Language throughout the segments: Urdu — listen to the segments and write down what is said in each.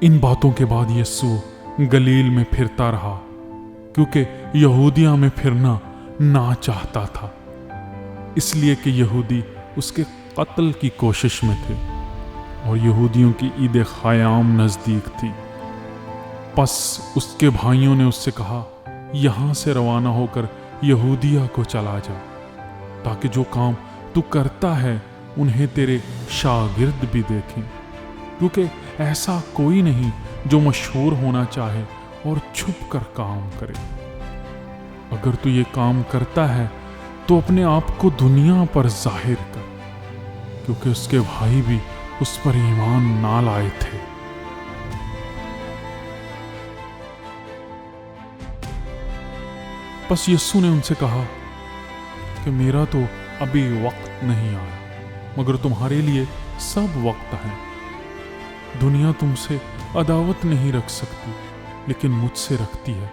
ان باتوں کے بعد یسوع گلیل میں پھرتا رہا، کیونکہ یہودیہ میں پھرنا نہ چاہتا تھا، اس لیے کہ یہودی اس کے قتل کی کوشش میں تھے اور یہودیوں کی عید خیام نزدیک تھی۔ پس اس کے بھائیوں نے اس سے کہا، یہاں سے روانہ ہو کر یہودیہ کو چلا جا، تاکہ جو کام تو کرتا ہے انہیں تیرے شاگرد بھی دیکھیں، کیونکہ ایسا کوئی نہیں جو مشہور ہونا چاہے اور چھپ کر کام کرے۔ اگر تو یہ کام کرتا ہے تو اپنے آپ کو دنیا پر ظاہر کر، کیونکہ اس کے بھائی بھی اس پر ایمان نہ لائے تھے۔ پس یسوع نے ان سے کہا کہ میرا تو ابھی وقت نہیں آیا، مگر تمہارے لیے سب وقت ہے۔ دنیا تم سے عداوت نہیں رکھ سکتی، لیکن مجھ سے رکھتی ہے،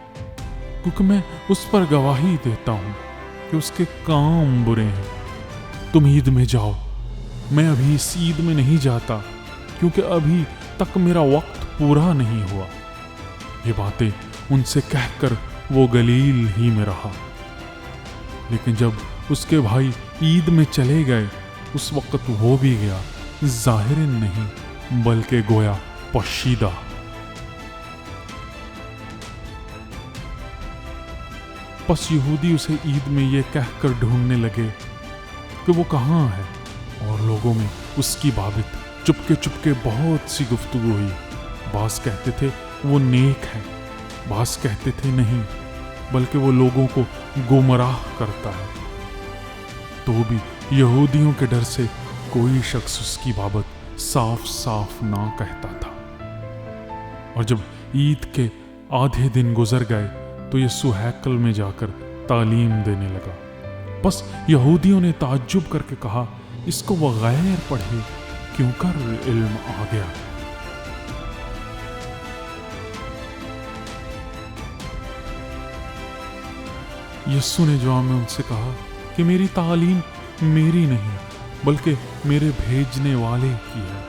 کیونکہ میں اس پر گواہی دیتا ہوں کہ اس کے کام برے ہیں۔ تم عید میں جاؤ، میں ابھی اس عید میں نہیں جاتا، کیونکہ ابھی تک میرا وقت پورا نہیں ہوا۔ یہ باتیں ان سے کہہ کر وہ گلیل ہی میں رہا۔ لیکن جب اس کے بھائی عید میں چلے گئے، اس وقت وہ بھی گیا، ظاہر نہیں بلکہ گویا پوشیدہ۔ پس یہودی اسے عید میں یہ کہہ کر ڈھونڈنے لگے کہ وہ کہاں ہے، اور لوگوں میں اس کی بابت چپکے بہت سی گفتگو ہوئی۔ بعض کہتے تھے وہ نیک ہے، بعض کہتے تھے نہیں، بلکہ وہ لوگوں کو گمراہ کرتا ہے۔ تو بھی یہودیوں کے ڈر سے کوئی شخص اس کی بابت صاف صاف نہ کہتا تھا۔ اور جب عید کے آدھے دن گزر گئے تو یسوع ہیکل میں جا کر تعلیم دینے لگا۔ بس یہودیوں نے تعجب کر کے کہا، اس کو بغیر پڑھے کیوں کر علم آ گیا؟ یسوع نے جواب میں ان سے کہا کہ میری تعلیم میری نہیں بلکہ میرے بھیجنے والے کی ہے۔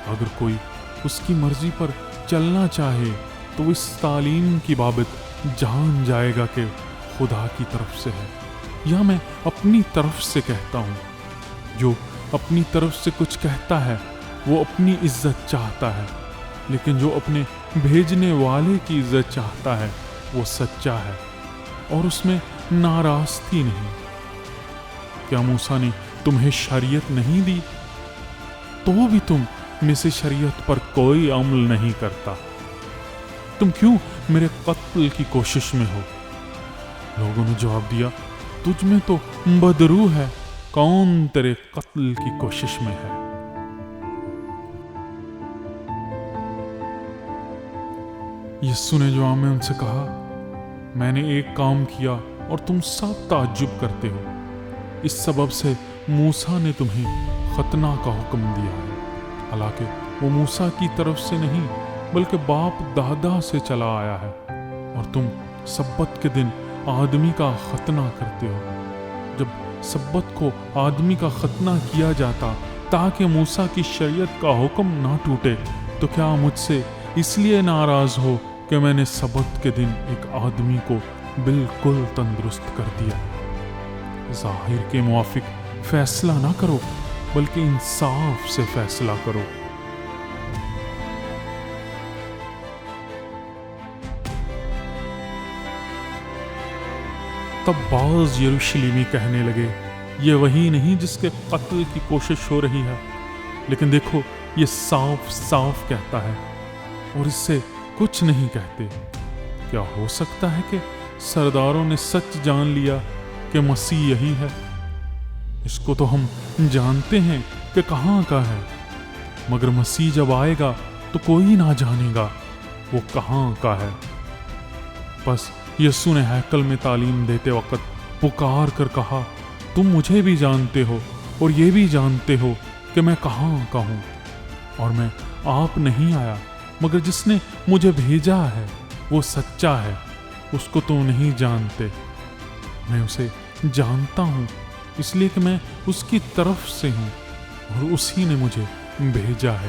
اگر کوئی اس کی مرضی پر چلنا چاہے تو اس تعلیم کی بابت جان جائے گا کہ خدا کی طرف سے ہے یا میں اپنی طرف سے کہتا ہوں۔ جو اپنی طرف سے کچھ کہتا ہے وہ اپنی عزت چاہتا ہے، لیکن جو اپنے بھیجنے والے کی عزت چاہتا ہے وہ سچا ہے اور اس میں ناراستی نہیں۔ کیا موسیٰ نے تمہیں شریعت نہیں دی؟ تو بھی تم میں سے شریعت پر کوئی عمل نہیں کرتا۔ تم کیوں میرے قتل کی کوشش میں ہو؟ لوگوں نے جواب دیا، تجھ میں تو بدرو ہے، کون تیرے قتل کی کوشش میں ہے؟ یسوع نے جواب میں ان سے کہا، میں نے ایک کام کیا اور تم سب تعجب کرتے ہو۔ اس سبب سے موسیٰ نے تمہیں ختنہ کا حکم دیا ہے، حالانکہ وہ موسیٰ کی طرف سے نہیں بلکہ باپ دادا سے چلا آیا ہے، اور تم سبت کے دن آدمی کا ختنہ کرتے ہو۔ جب سبت کو آدمی کا ختنہ کیا جاتا تاکہ موسیٰ کی شریعت کا حکم نہ ٹوٹے، تو کیا مجھ سے اس لیے ناراض ہو کہ میں نے سبت کے دن ایک آدمی کو بالکل تندرست کر دیا؟ ظاہر کے موافق فیصلہ نہ کرو بلکہ انصاف سے فیصلہ کرو۔ تب بعض یروشلیمی کہنے لگے، یہ وہی نہیں جس کے قتل کی کوشش ہو رہی ہے؟ لیکن دیکھو، یہ صاف صاف کہتا ہے اور اس سے کچھ نہیں کہتے۔ کیا ہو سکتا ہے کہ سرداروں نے سچ جان لیا کہ مسیح یہی ہے؟ اس کو تو ہم جانتے ہیں کہ کہاں کا ہے، مگر مسیح جب آئے گا تو کوئی نہ جانے گا وہ کہاں کا ہے۔ پس یسوع نے ہیکل میں تعلیم دیتے وقت پکار کر کہا، تم مجھے بھی جانتے ہو اور یہ بھی جانتے ہو کہ میں کہاں کا ہوں، اور میں آپ نہیں آیا مگر جس نے مجھے بھیجا ہے وہ سچا ہے، اس کو تو نہیں جانتے، میں اسے جانتا ہوں، اس لیے کہ میں اس کی طرف سے ہوں اور اسی نے مجھے بھیجا ہے۔